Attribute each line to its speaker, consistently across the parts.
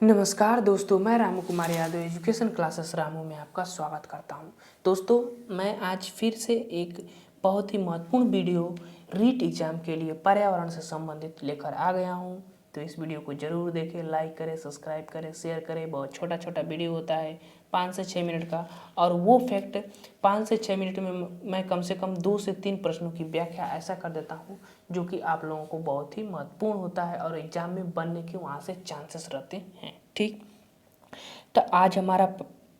Speaker 1: नमस्कार दोस्तों, मैं रामू कुमार यादव एजुकेशन क्लासेस रामू में आपका स्वागत करता हूं। दोस्तों, मैं आज फिर से एक बहुत ही महत्वपूर्ण वीडियो रीट एग्ज़ाम के लिए पर्यावरण से संबंधित लेकर आ गया हूं। तो इस वीडियो को ज़रूर देखें, लाइक करें, सब्सक्राइब करें, शेयर करें। बहुत छोटा छोटा वीडियो होता है, 5 से 6 मिनट का, और वो फैक्ट 5 से 6 मिनट में मैं कम से कम 2 से 3 प्रश्नों की व्याख्या ऐसा कर देता हूँ जो कि आप लोगों को बहुत ही महत्वपूर्ण होता है और एग्जाम में बनने के वहाँ से चांसेस रहते हैं। ठीक, तो आज हमारा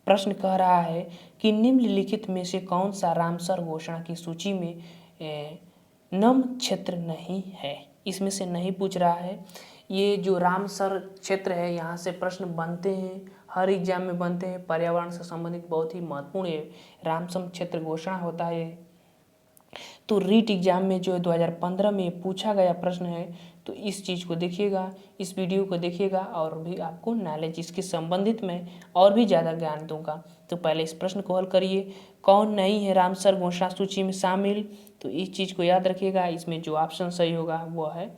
Speaker 1: प्रश्न कह रहा है कि निम्नलिखित में से कौन सा रामसर घोषणा की सूची में नम क्षेत्र नहीं है। इसमें से नहीं पूछ रहा है। ये जो रामसर क्षेत्र है, यहाँ से प्रश्न बनते हैं, हर एग्जाम में बनते हैं। पर्यावरण से संबंधित बहुत ही महत्वपूर्ण ये रामसर क्षेत्र घोषणा होता है। तो रीट एग्जाम में जो 2015 में पूछा गया प्रश्न है, तो इस चीज़ को देखिएगा, इस वीडियो को देखिएगा और भी आपको नॉलेज इसके संबंधित में और भी ज़्यादा ज्ञान दूंगा। तो पहले इस प्रश्न को हल करिए, कौन नहीं है रामसर घोषणा सूची में शामिल। तो इस चीज़ को याद रखिएगा, इसमें जो ऑप्शन सही होगा वो है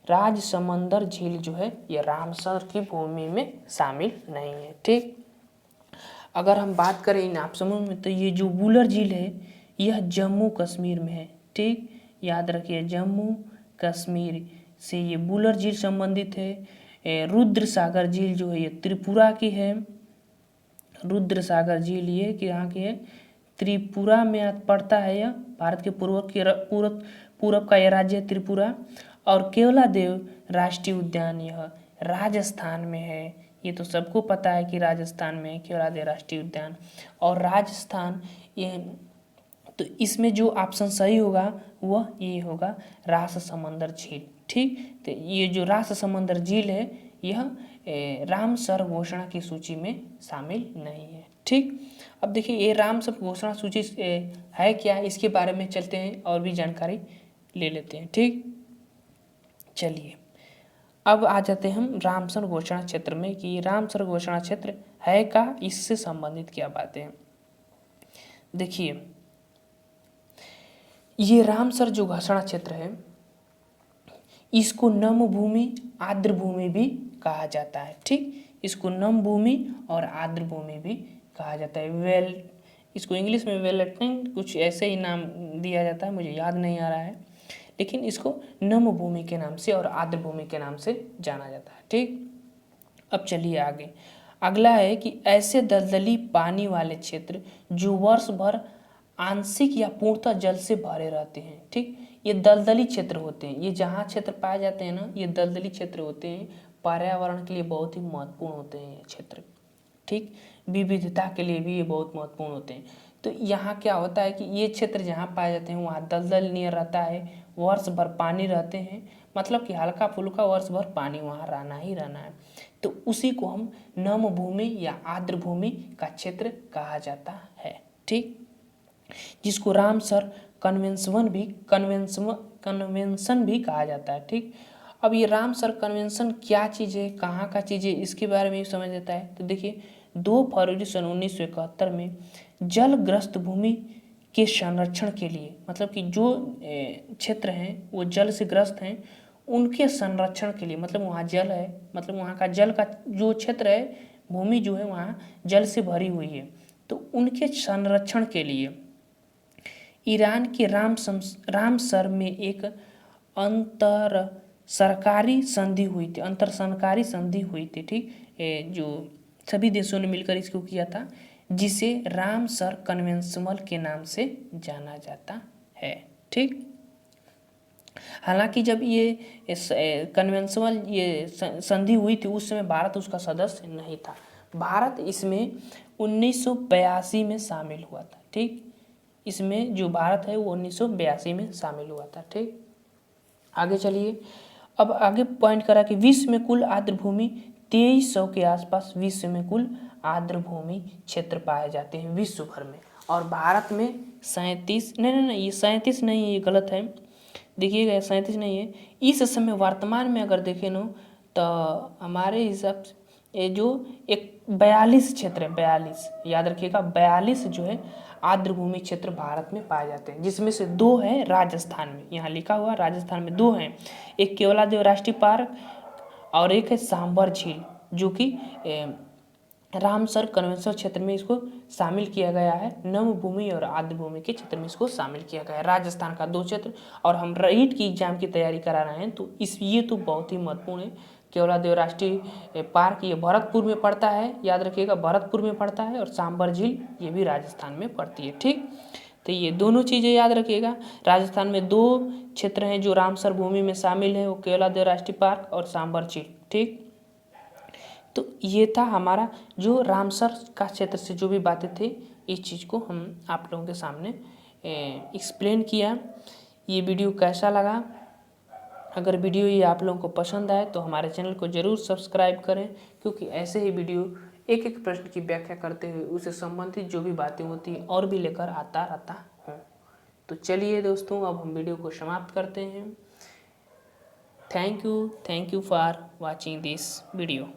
Speaker 1: राजसमंदर झील जो है ये रामसर की भूमि में शामिल नहीं है। ठीक, अगर हम बात करें इन ऑप्शनों में, तो ये जो वुलर झील है यह जम्मू कश्मीर में है। ठीक, याद रखिए, जम्मू कश्मीर से ये वुलर झील संबंधित है। रुद्र सागर झील जो है ये त्रिपुरा की है। रुद्र सागर झील ये कि यहाँ की है, त्रिपुरा में पड़ता है। यह भारत के पूरब का यह राज्य है त्रिपुरा। और केवलादेव राष्ट्रीय उद्यान यह राजस्थान में है। ये तो सबको पता है कि राजस्थान में केवलादेव राष्ट्रीय उद्यान और राजस्थान ये। तो इसमें जो ऑप्शन सही होगा वह ये होगा राजसमंदर झील। ठीक, तो ये जो राजसमंदर झील है यह रामसर घोषणा की सूची में शामिल नहीं है। ठीक, अब देखिए ये रामसर घोषणा सूची है क्या, इसके बारे में चलते हैं और भी जानकारी ले लेते हैं। ठीक, चलिए अब आ जाते हैं हम रामसर घोषणा क्षेत्र में कि रामसर घोषणा क्षेत्र है का, इससे संबंधित क्या बातें हैं। देखिए, ये रामसर जो घोषणा क्षेत्र है इसको नम भूमि, आर्द्र भूमि भी कहा जाता है। ठीक, इसको नम भूमि और आर्द्र भूमि भी कहा जाता है। इसको इंग्लिश में वेलटलैंड कुछ ऐसे ही नाम दिया जाता है, मुझे याद नहीं आ रहा है, लेकिन इसको नम भूमि के नाम से और आर्द्र भूमि के नाम से जाना जाता है। ठीक, अब चलिए आगे। अगला है कि ऐसे दलदली पानी वाले क्षेत्र जो वर्ष भर आंशिक या पूर्णतः जल से भरे रहते हैं। ठीक, ये दलदली क्षेत्र होते हैं। ये जहाँ क्षेत्र पाए जाते हैं ना, ये दलदली क्षेत्र होते हैं। पर्यावरण के लिए बहुत ही महत्वपूर्ण होते हैं ये क्षेत्र। ठीक, विविधता के लिए भी ये बहुत महत्वपूर्ण होते हैं। तो यहाँ क्या होता है कि ये क्षेत्र जहाँ पाए जाते हैं वहाँ दलदल नियर रहता है, वर्ष भर पानी रहते हैं, मतलब कि हल्का फुल्का वर्ष भर पानी वहाँ रहना ही रहना है। तो उसी को हम नम भूमि या आर्द्र भूमि का क्षेत्र कहा जाता है। ठीक, जिसको रामसर कन्वेंशन भी कहा जाता है। ठीक, अब ये रामसर कन्वेंशन क्या चीज़ है, कहाँ का चीज़ है, इसके बारे में भी समझ लेता है। तो देखिए, 2 फरवरी सन 1971 में जलग्रस्त भूमि के संरक्षण के लिए, मतलब कि जो क्षेत्र हैं वो जल से ग्रस्त हैं, उनके संरक्षण के लिए, मतलब वहाँ जल है, मतलब वहाँ का जल का जो क्षेत्र है, भूमि जो है वहाँ जल से भरी हुई है, तो उनके संरक्षण के लिए ईरान के रामसर में एक अंतर सरकारी संधि हुई थी। ठीक, जो सभी देशों ने मिलकर इसको किया था, जिसे रामसर कन्वेंशन के नाम से जाना जाता है। ठीक, हालांकि जब ये कन्वेंशन ये संधि हुई थी उस समय भारत उसका सदस्य नहीं था। भारत इसमें 1982 में शामिल हुआ था। ठीक, इसमें जो भारत है वो 1982 में शामिल हुआ था। ठीक, आगे चलिए। अब आगे पॉइंट करा कि विश्व में कुल आर्द्र भूमि 2300 के आसपास विश्व में कुल आर्द्र भूमि क्षेत्र पाए जाते हैं विश्व भर में, और भारत में 37 नहीं, ये 37 नहीं है, ये गलत है। देखिएगा, 37 नहीं है। इस समय वर्तमान में अगर देखें ना, तो हमारे हिसाब से ये जो एक 42 क्षेत्र है, 42 याद रखिएगा, 42 जो है आर्द्र भूमि क्षेत्र भारत में पाए जाते हैं, जिसमें से 2 है राजस्थान में। यहाँ लिखा हुआ राजस्थान में 2 हैं, एक केवलादेव राष्ट्रीय पार्क और एक है सांभर झील जो कि रामसर कन्वेंशन क्षेत्र में इसको शामिल किया गया है। नमभूमि और आद्रभूमि के क्षेत्र में इसको शामिल किया गया है। राजस्थान का 2 क्षेत्र, और हम रीट की एग्जाम की तैयारी करा रहे हैं तो ये तो बहुत ही महत्वपूर्ण है। केवलादेव राष्ट्रीय पार्क ये भरतपुर में पड़ता है, याद रखिएगा भरतपुर में पड़ता है, और सांभर झील ये भी राजस्थान में पड़ती है। ठीक, तो ये दोनों चीज़ें याद रखिएगा। राजस्थान में 2 क्षेत्र हैं जो रामसर भूमि में शामिल है, वो केवलादेव राष्ट्रीय पार्क और सांभर झील। ठीक, तो ये था हमारा जो रामसर का क्षेत्र से जो भी बातें थे, इस चीज़ को हम आप लोगों के सामने एक्सप्लेन किया। ये वीडियो कैसा लगा? अगर वीडियो ये आप लोगों को पसंद आए तो हमारे चैनल को ज़रूर सब्सक्राइब करें, क्योंकि ऐसे ही वीडियो एक एक प्रश्न की व्याख्या करते हुए उससे संबंधित जो भी बातें होती हैं और भी लेकर आता रहता हूँ। तो चलिए दोस्तों, अब हम वीडियो को समाप्त करते हैं। Thank you for watching this video.